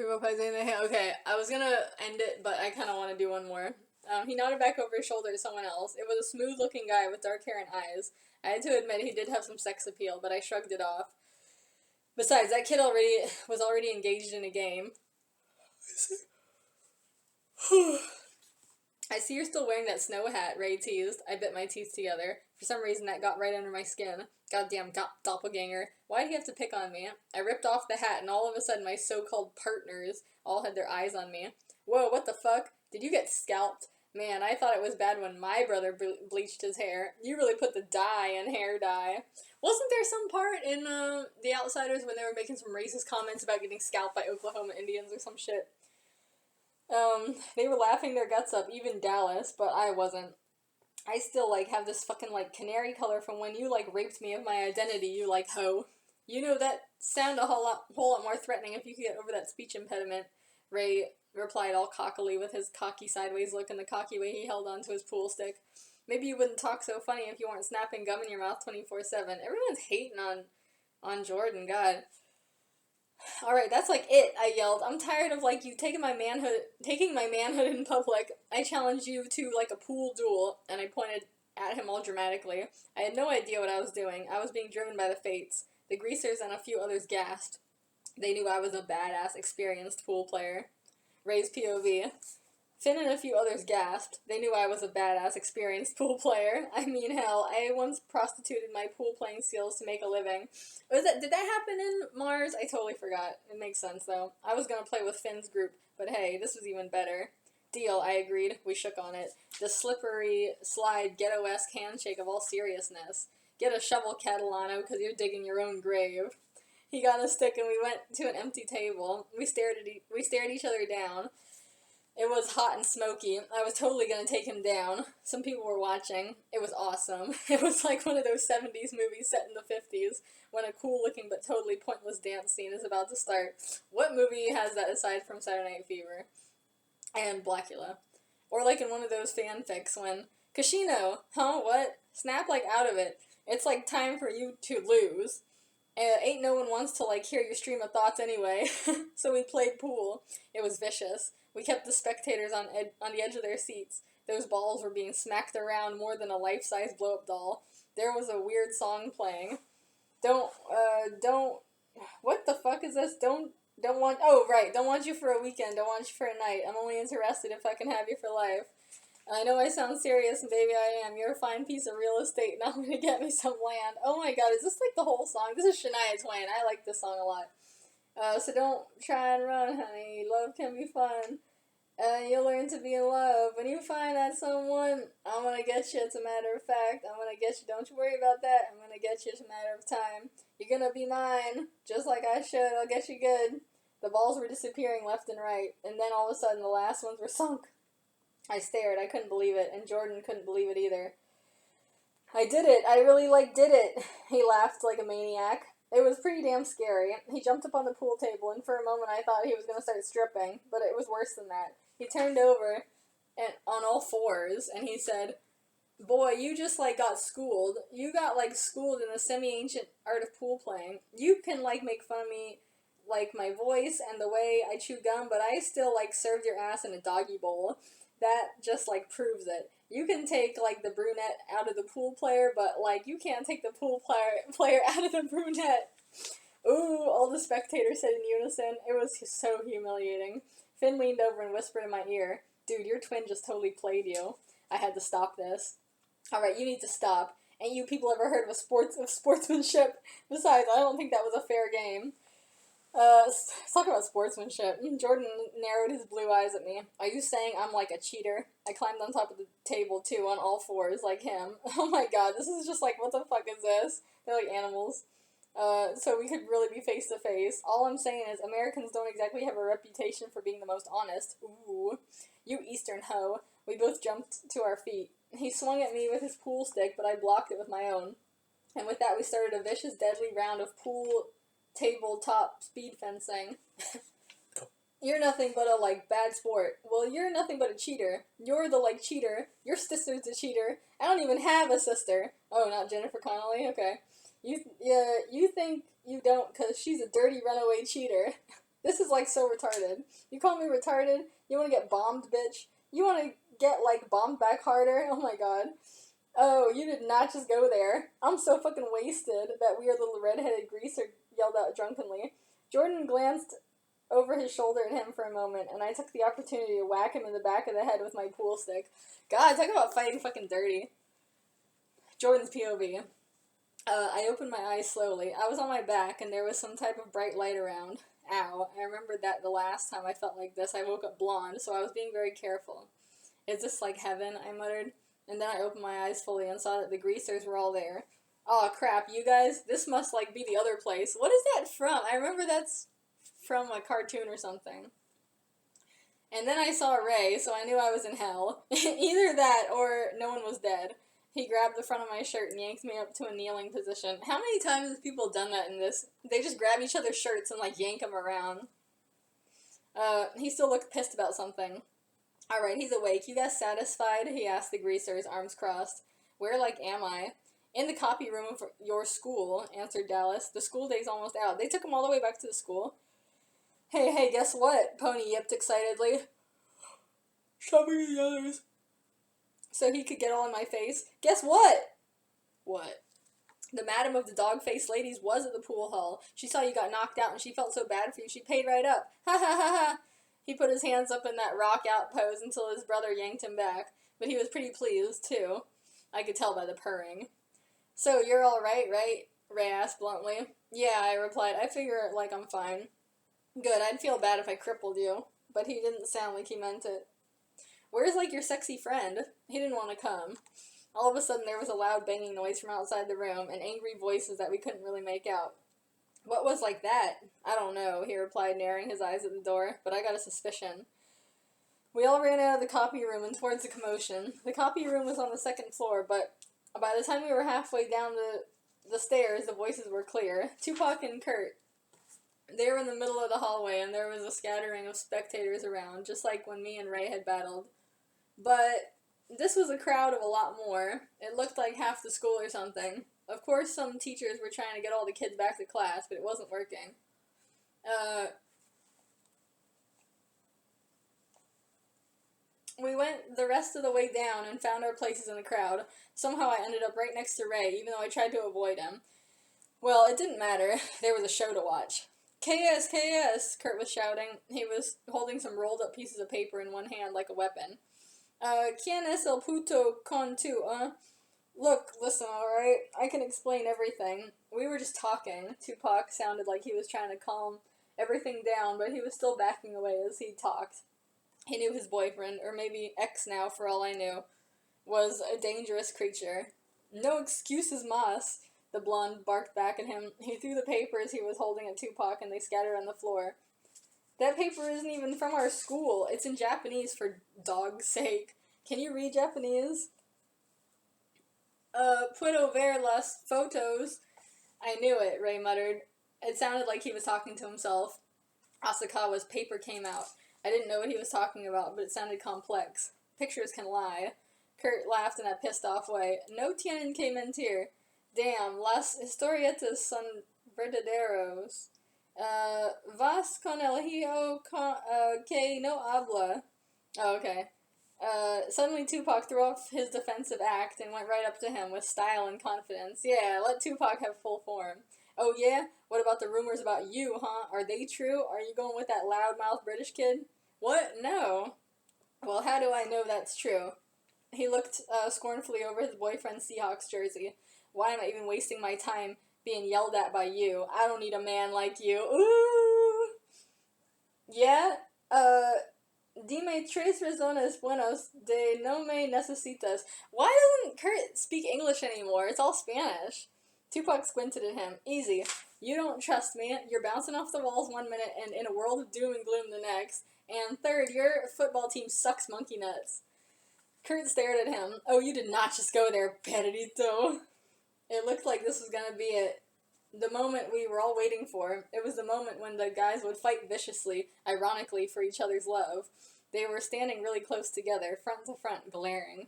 people posing their hand. Okay, I was gonna end it, but I kind of want to do one more. He nodded back over his shoulder to someone else. It was a smooth-looking guy with dark hair and eyes. I had to admit he did have some sex appeal, but I shrugged it off. Besides, that kid was already engaged in a game. I see you're still wearing that snow hat, Ray teased. I bit my teeth together. For some reason, that got right under my skin. Goddamn doppelganger. Why'd he have to pick on me? I ripped off the hat, and all of a sudden my so-called partners all had their eyes on me. Whoa, what the fuck? Did you get scalped? Man, I thought it was bad when my brother bleached his hair. You really put the dye in hair dye. Wasn't there some part in The Outsiders when they were making some racist comments about getting scalped by Oklahoma Indians or some shit? They were laughing their guts up, even Dallas, but I wasn't. I still, have this fucking, canary color from when you, raped me of my identity, you, hoe. You know, that sound a whole lot more threatening if you could get over that speech impediment, Ray replied all cockily with his cocky sideways look and the cocky way he held onto his pool stick. Maybe you wouldn't talk so funny if you weren't snapping gum in your mouth 24/7. Everyone's hating on Jordan, God. Alright, that's it, I yelled. I'm tired of you taking my manhood in public. I challenge you to a pool duel, and I pointed at him all dramatically. I had no idea what I was doing. I was being driven by the fates. The greasers and a few others gasped. They knew I was a badass, experienced pool player. Ray's POV. Finn and a few others gasped. They knew I was a badass, experienced pool player. I mean, hell, I once prostituted my pool-playing skills to make a living. Did that happen in Mars? I totally forgot. It makes sense, though. I was gonna play with Finn's group, but hey, this was even better. Deal, I agreed. We shook on it. The slippery, slide, ghetto-esque handshake of all seriousness. Get a shovel, Catalano, because you're digging your own grave. He got a stick and we went to an empty table. We stared each other down. It was hot and smoky. I was totally gonna take him down. Some people were watching. It was awesome. It was like one of those 70s movies set in the 50s, when a cool-looking but totally pointless dance scene is about to start. What movie has that aside from Saturday Night Fever? And Blackula. Or in one of those fanfics when, Kashino, huh, what? Snap out of it. It's time for you to lose. Ain't no one wants to hear your stream of thoughts anyway. So we played pool. It was vicious. We kept the spectators on the edge of their seats. Those balls were being smacked around more than a life-size blow-up doll. There was a weird song playing. What the fuck is this? Don't want you for a weekend, don't want you for a night. I'm only interested if I can have you for life. I know I sound serious, and baby I am. You're a fine piece of real estate, and I'm gonna get me some land. Oh my god, is this the whole song? This is Shania Twain. I like this song a lot. So don't try and run, honey. Love can be fun. You'll learn to be in love. When you find that someone, I'm gonna get you, it's a matter of fact. I'm gonna get you, don't you worry about that. I'm gonna get you, it's a matter of time. You're gonna be mine, just like I should. I'll get you good. The balls were disappearing left and right, and then all of a sudden the last ones were sunk. I stared. I couldn't believe it, and Jordan couldn't believe it either. I did it. I really, did it. He laughed like a maniac. It was pretty damn scary. He jumped up on the pool table, and for a moment I thought he was going to start stripping, but it was worse than that. He turned over and on all fours, and he said, boy, you just, got schooled. You got, schooled in the semi-ancient art of pool playing. You can, make fun of me, my voice and the way I chew gum, but I still, served your ass in a doggy bowl. That just, proves it. You can take, the brunette out of the pool player, but, you can't take the pool player out of the brunette. Ooh, all the spectators said in unison. It was so humiliating. Finn leaned over and whispered in my ear, dude, your twin just totally played you. I had to stop this. Alright, you need to stop. Ain't you people ever heard of sportsmanship? Besides, I don't think that was a fair game. Let's talk about sportsmanship. Jordan narrowed his blue eyes at me. Are you saying I'm a cheater? I climbed on top of the table, too, on all fours, like him. Oh my god, this is just what the fuck is this? They're like animals. So we could really be face to face. All I'm saying is Americans don't exactly have a reputation for being the most honest. Ooh. You Eastern hoe. We both jumped to our feet. He swung at me with his pool stick, but I blocked it with my own. And with that we started a vicious, deadly round of pool tabletop speed fencing. You're nothing but a, bad sport. Well, you're nothing but a cheater. You're the, cheater. Your sister's a cheater. I don't even have a sister. Oh, not Jennifer Connelly? Okay. You think you don't, because she's a dirty runaway cheater. This is like so retarded. You call me retarded? You want to get bombed, bitch? You want to get like bombed back harder? Oh my god. Oh, you did not just go there. I'm so fucking wasted, that weird little redheaded greaser yelled out drunkenly. Jordan glanced over his shoulder at him for a moment, and I took the opportunity to whack him in the back of the head with my pool stick. God, talk about fighting fucking dirty. Jordan's POV. I opened my eyes slowly. I was on my back, and there was some type of bright light around. Ow. I remembered that the last time I felt like this, I woke up blonde, so I was being very careful. Is this like heaven? I muttered. And then I opened my eyes fully and saw that the greasers were all there. Aw, crap, you guys, this must, like, be the other place. What is that from? I remember that's from a cartoon or something. And then I saw Ray, so I knew I was in hell. Either that, or no one was dead. He grabbed the front of my shirt and yanked me up to a kneeling position. How many times have people done that in this? They just grab each other's shirts and, like, yank them around. He still looked pissed about something. Alright, he's awake. You guys satisfied? He asked the greasers, arms crossed. Where, like, am I? In the copy room of your school, answered Dallas. The school day's almost out. They took him all the way back to the school. Hey, guess what? Pony yipped excitedly. Shoving the others. So he could get all in my face. Guess what? What? The madam of the dog-faced ladies was at the pool hall. She saw you got knocked out and she felt so bad for you she paid right up. Ha ha ha ha. He put his hands up in that rock-out pose until his brother yanked him back. But he was pretty pleased, too. I could tell by the purring. So, you're all right? Ray asked bluntly. Yeah, I replied. I figure, like, I'm fine. Good, I'd feel bad if I crippled you. But he didn't sound like he meant it. Where's, like, your sexy friend? He didn't want to come. All of a sudden, there was a loud banging noise from outside the room, and angry voices that we couldn't really make out. What was like that? I don't know, he replied, narrowing his eyes at the door, but I got a suspicion. We all ran out of the copy room and towards the commotion. The copy room was on the second floor, but by the time we were halfway down the stairs, the voices were clear. Tupac and Kurt. They were in the middle of the hallway, and there was a scattering of spectators around, just like when me and Ray had battled. But this was a crowd of a lot more. It looked like half the school or something. Of course, some teachers were trying to get all the kids back to class, but it wasn't working. We went the rest of the way down and found our places in the crowd. Somehow I ended up right next to Ray, even though I tried to avoid him. Well, it didn't matter. There was a show to watch. KS, KS, Kurt was shouting. He was holding some rolled-up pieces of paper in one hand like a weapon. ¿Quién es el puto con tú, Look, listen, alright? I can explain everything. We were just talking. Tupac sounded like he was trying to calm everything down, but he was still backing away as he talked. He knew his boyfriend, or maybe ex now for all I knew, was a dangerous creature. No excuses, mas, the blonde barked back at him. He threw the papers he was holding at Tupac and they scattered on the floor. That paper isn't even from our school. It's in Japanese, for dog's sake. Can you read Japanese? Puedo ver las fotos. I knew it, Ray muttered. It sounded like he was talking to himself. Asakawa's paper came out. I didn't know what he was talking about, but it sounded complex. Pictures can lie. Kurt laughed in a pissed-off way. No tienen que mentir. Damn, las historietas son verdaderos. Vas con el hijo que no habla. Oh, okay. Suddenly Tupac threw off his defensive act and went right up to him with style and confidence. Yeah, let Tupac have full form. Oh yeah? What about the rumors about you, huh? Are they true? Are you going with that loudmouth British kid? What? No. Well, how do I know that's true? He looked scornfully over his boyfriend's Seahawks jersey. Why am I even wasting my time being yelled at by you? I don't need a man like you. Ooh! Yeah? Dime tres razones buenas de no me necesitas. Why doesn't Kurt speak English anymore? It's all Spanish. Tupac squinted at him. Easy. You don't trust me. You're bouncing off the walls one minute and in a world of doom and gloom the next. And third, your football team sucks monkey nuts. Kurt stared at him. Oh, you did not just go there, Perrito. It looked like this was gonna be it. The moment we were all waiting for. It was the moment when the guys would fight viciously, ironically, for each other's love. They were standing really close together, front to front, glaring.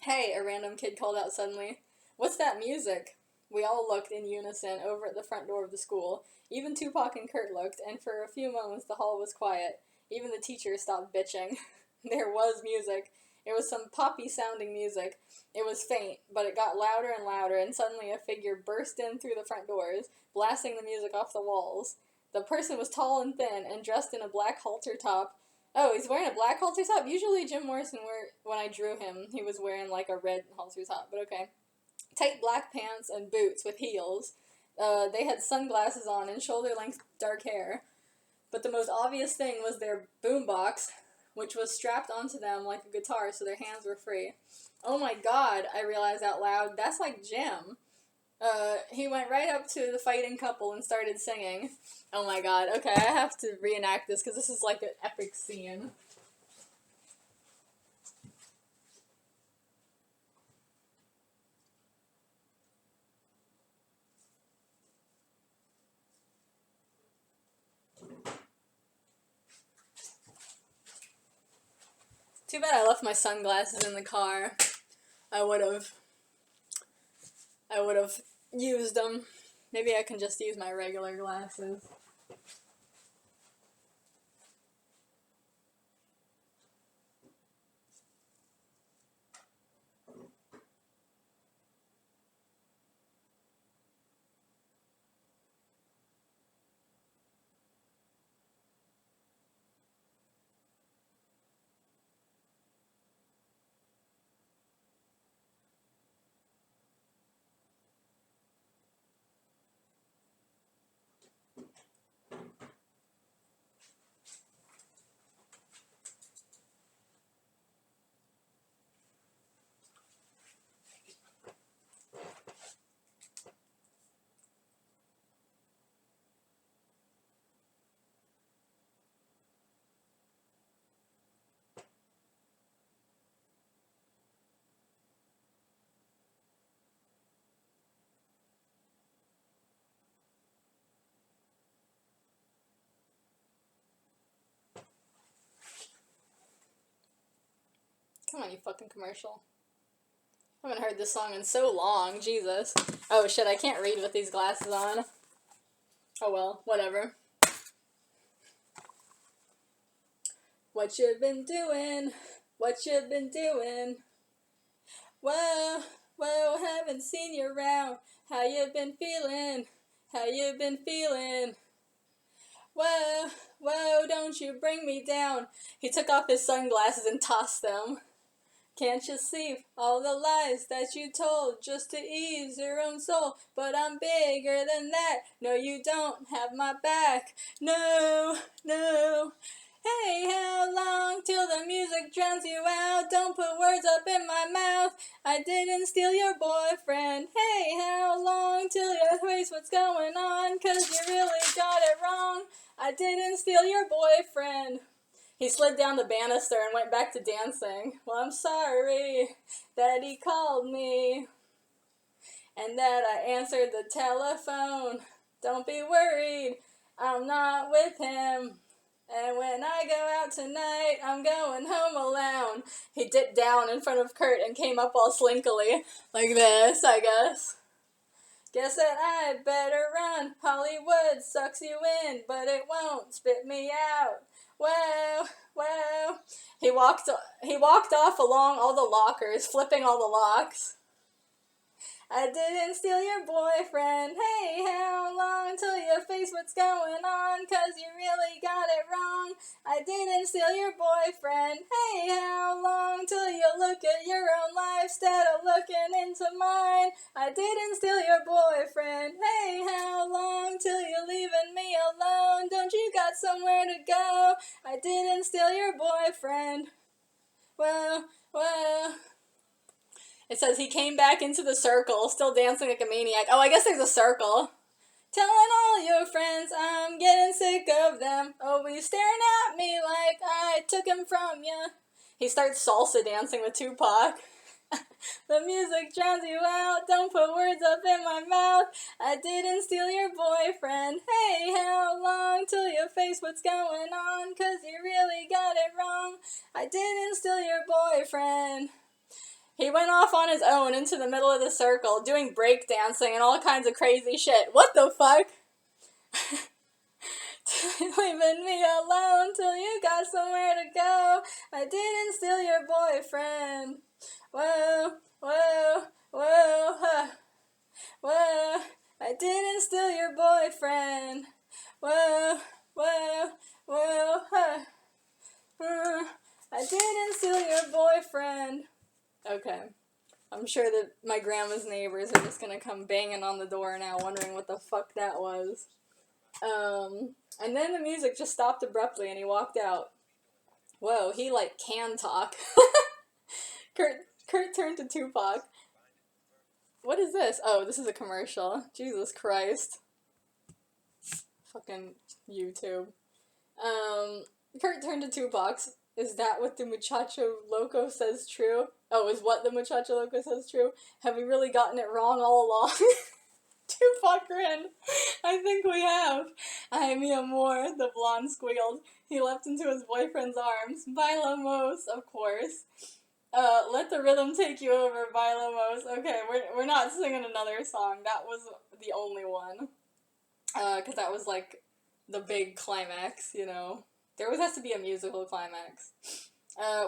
Hey, a random kid called out suddenly. What's that music? We all looked in unison over at the front door of the school. Even Tupac and Kurt looked, and for a few moments the hall was quiet. Even the teachers stopped bitching. There was music. It was some poppy-sounding music. It was faint, but it got louder and louder, and suddenly a figure burst in through the front doors, blasting the music off the walls. The person was tall and thin, and dressed in a black halter top. Oh, he's wearing a black halter top? Usually Jim Morrison, when I drew him, he was wearing like a red halter top, but okay. Tight black pants and boots with heels. They had sunglasses on and shoulder-length dark hair. But the most obvious thing was their boombox, which was strapped onto them like a guitar so their hands were free. Oh my god, I realized out loud, that's like Jim. He went right up to the fighting couple and started singing. Oh my god, okay, I have to reenact this because this is like an epic scene. Too bad I left my sunglasses in the car. I would have used them. Maybe I can just use my regular glasses. Come on, you fucking commercial. I haven't heard this song in so long, Jesus. Oh shit, I can't read with these glasses on. Oh well, whatever. What you been doing? What you been doing? Whoa, whoa, haven't seen you around. How you been feeling? How you been feeling? Whoa, whoa, don't you bring me down. He took off his sunglasses and tossed them. Can't you see all the lies that you told just to ease your own soul? But I'm bigger than that. No, you don't have my back. No, no. Hey, how long till the music drowns you out? Don't put words up in my mouth. I didn't steal your boyfriend. Hey, how long till you face what's going on? 'Cause you really got it wrong. I didn't steal your boyfriend. He slid down the banister and went back to dancing. Well, I'm sorry that he called me and that I answered the telephone. Don't be worried, I'm not with him. And when I go out tonight, I'm going home alone. He dipped down in front of Kurt and came up all slinkily. Like this, I guess. Guess that I better run. Hollywood sucks you in, but it won't spit me out. Whoa, whoa. He walked off along all the lockers, flipping all the locks. I didn't steal your boyfriend. Hey, how long till you face what's going on? 'Cause you really got it wrong. I didn't steal your boyfriend. Hey, how long till you look at your own life instead of looking into mine? I didn't steal your boyfriend. Hey, how long till you're leaving me alone? Don't you got somewhere to go? I didn't steal your boyfriend. Well, well. It says he came back into the circle, still dancing like a maniac. Oh, I guess there's a circle. Telling all your friends I'm getting sick of them. Always staring at me like I took him from you. He starts salsa dancing with Tupac. The music drowns you out. Don't put words up in my mouth. I didn't steal your boyfriend. Hey, how long till you face what's going on? 'Cause you really got it wrong. I didn't steal your boyfriend. He went off on his own into the middle of the circle, doing breakdancing and all kinds of crazy shit. What the fuck? Leaving me alone till you got somewhere to go. I didn't steal your boyfriend. Whoa, whoa, whoa, huh. Whoa, I didn't steal your boyfriend. Whoa, whoa, whoa, huh. I didn't steal your boyfriend. Okay. I'm sure that my grandma's neighbors are just gonna come banging on the door now, wondering what the fuck that was. And then the music just stopped abruptly and he walked out. Whoa, he like can talk. Kurt turned to Tupac. What is this? Oh, this is a commercial. Jesus Christ. Fucking YouTube. Kurt turned to Tupac. Is that what the muchacho loco says true? Oh, is what the muchacho loco says true? Have we really gotten it wrong all along? Tupac grinned. I think we have. Ay, mi amor, the blonde squealed. He leapt into his boyfriend's arms. Bailamos, of course. Let the rhythm take you over, Bailamos. Okay, we're not singing another song. That was the only one. Because that was like the big climax, you know. There always has to be a musical climax.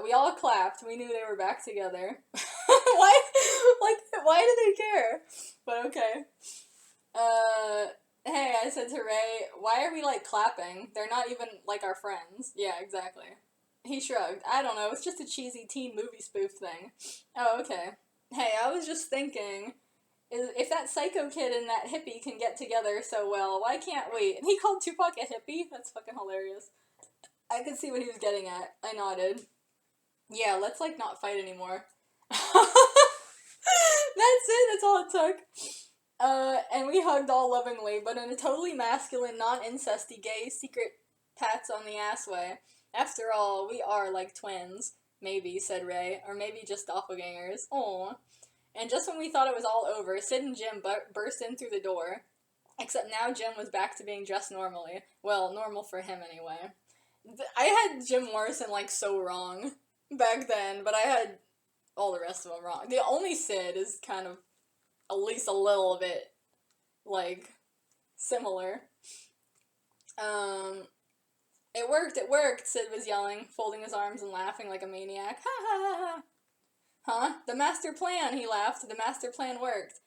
We all clapped. We knew they were back together. Why do they care? But okay. Hey, I said to Ray, why are we, like, clapping? They're not even, like, our friends. Yeah, exactly. He shrugged. I don't know, it's just a cheesy teen movie spoof thing. Oh, okay. Hey, I was just thinking, if that psycho kid and that hippie can get together so well, why can't we? And he called Tupac a hippie? That's fucking hilarious. I could see what he was getting at. I nodded. Yeah, let's, like, not fight anymore. That's it, that's all it took. And we hugged all lovingly, but in a totally masculine, non-incesty, gay, secret pats on the ass way. After all, we are like twins. Maybe, said Ray. Or maybe just doppelgangers. Aw. And just when we thought it was all over, Sid and Jim burst in through the door. Except now Jim was back to being dressed normally. Well, normal for him anyway. I had Jim Morrison, like, so wrong back then, but I had all the rest of them wrong. The only Sid is kind of at least a little bit, like, similar. It worked, Sid was yelling, folding his arms and laughing like a maniac. Ha ha ha ha. Huh? The master plan, he laughed. The master plan worked.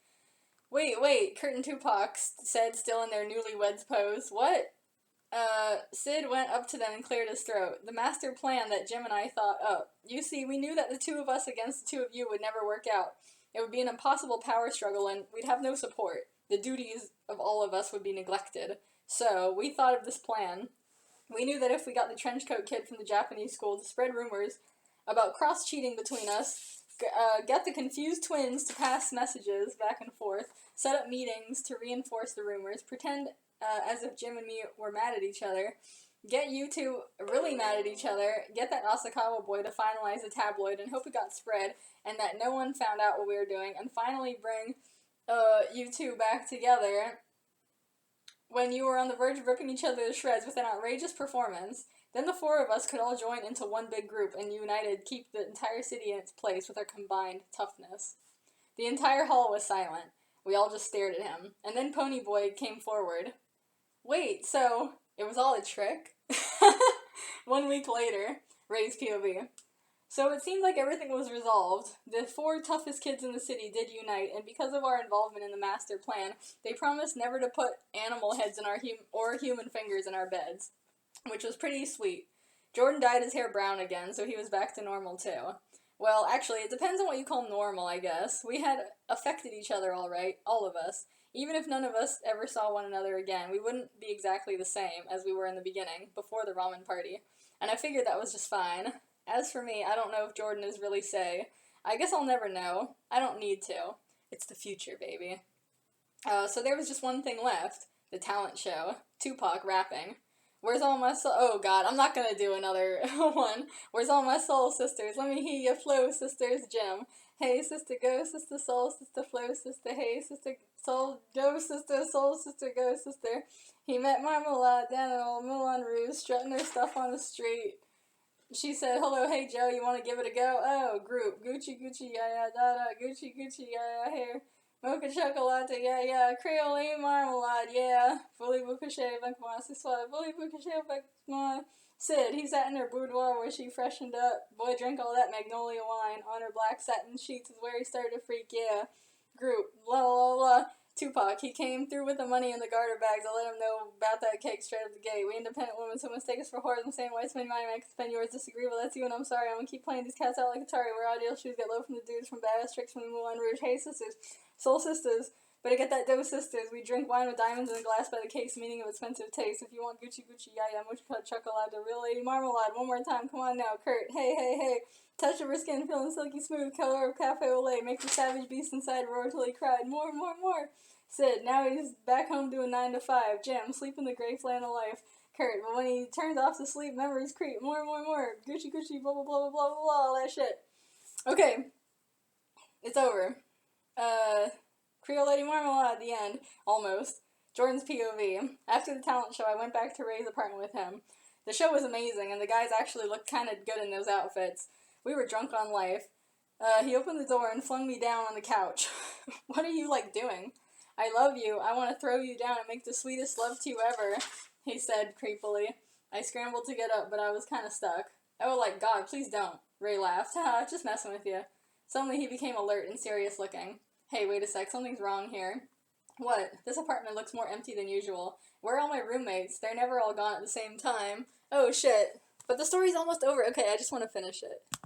Wait, Kurt and Tupac said, still in their newlyweds pose. What? Sid went up to them and cleared his throat. The master plan that Jim and I thought up. You see, we knew that the two of us against the two of you would never work out. It would be an impossible power struggle, and we'd have no support. The duties of all of us would be neglected. So, we thought of this plan. We knew that if we got the trenchcoat kid from the Japanese school to spread rumors about cross-cheating between us, get the confused twins to pass messages back and forth, set up meetings to reinforce the rumors, pretend as if Jim and me were mad at each other, get you two really mad at each other, get that Asakawa boy to finalize the tabloid and hope it got spread, and that no one found out what we were doing, and finally bring you two back together when you were on the verge of ripping each other to shreds with an outrageous performance. Then the four of us could all join into one big group and united keep the entire city in its place with our combined toughness. The entire hall was silent. We all just stared at him. And then Pony Boy came forward. Wait, so it was all a trick? 1 week later, Ray's POV. So it seemed like everything was resolved. The four toughest kids in the city did unite, and because of our involvement in the master plan, they promised never to put animal heads in our or human fingers in our beds, which was pretty sweet. Jordan dyed his hair brown again, so he was back to normal too. Well, actually, it depends on what you call normal, I guess. We had affected each other all right, all of us. Even if none of us ever saw one another again, we wouldn't be exactly the same as we were in the beginning, before the ramen party. And I figured that was just fine. As for me, I don't know if Jordan is really say. I guess I'll never know. I don't need to. It's the future, baby. So there was just one thing left. The talent show. Tupac rapping. Where's all my soul? Oh god, I'm not gonna do another one. Where's all my soul sisters? Let me hear your flow, sisters. Jim. Hey, sister, go, sister, soul, sister, flow, sister. Hey, sister, soul, go, sister, soul, sister, go, sister. He met Marmalade down at old Moulin Rouge, strutting her stuff on the street. She said, hello, hey Joe, you want to give it a go? Oh, group. Gucci, Gucci, yeah, yeah, da da. Gucci, Gucci, yeah, yeah, here. Mocha chocolate, yeah, yeah. Creole marmalade, yeah. Voulez-vous coucher avec moi ce soir? Voulez-vous coucher avec moi? Sid, he sat in her boudoir where she freshened up. Boy drank all that magnolia wine. On her black satin sheets is where he started to freak, yeah. Group, la la la. Tupac, he came through with the money in the garter bags. I let him know about that cake straight up the gate. We independent women, so mistake us for whores. I'm saying white spend money, I can spend yours. Disagree, but that's you, and I'm sorry. I'm gonna keep playing these cats out like Atari. Wear ideal shoes, get low from the dudes, from badass tricks from the Moulin Rouge. Hey, sisters, soul sisters. Better get that dough, sisters. We drink wine with diamonds in a glass by the case, meaning of expensive taste. If you want Gucci Gucci, yeah, yeah, much cut chocolate, real lady marmalade. One more time, come on now, Kurt. Hey, hey, hey. Touch of her skin, feeling silky smooth, color of cafe au lait, make the savage beast inside roar till he cried, more, more, more. Sid, now he's back home doing 9 to 5. Jim, sleeping the gray flannel life. Kurt, but when he turns off to sleep, memories creep. More, more, more. Gucci, Gucci, blah, blah, blah, blah, blah, blah, all that shit. Okay, it's over. Creole Lady Marmalade at the end, almost. Jordan's POV. After the talent show, I went back to Ray's apartment with him. The show was amazing, and the guys actually looked kind of good in those outfits. We were drunk on life. He opened the door and flung me down on the couch. What are you, like, doing? I love you. I want to throw you down and make the sweetest love to you ever, he said creepily. I scrambled to get up, but I was kind of stuck. Oh, like, God, please don't. Ray laughed. Ha, just messing with you. Suddenly he became alert and serious looking. Hey, wait a sec, something's wrong here. What? This apartment looks more empty than usual. Where are all my roommates? They're never all gone at the same time. Oh, shit. But the story's almost over. Okay, I just want to finish it.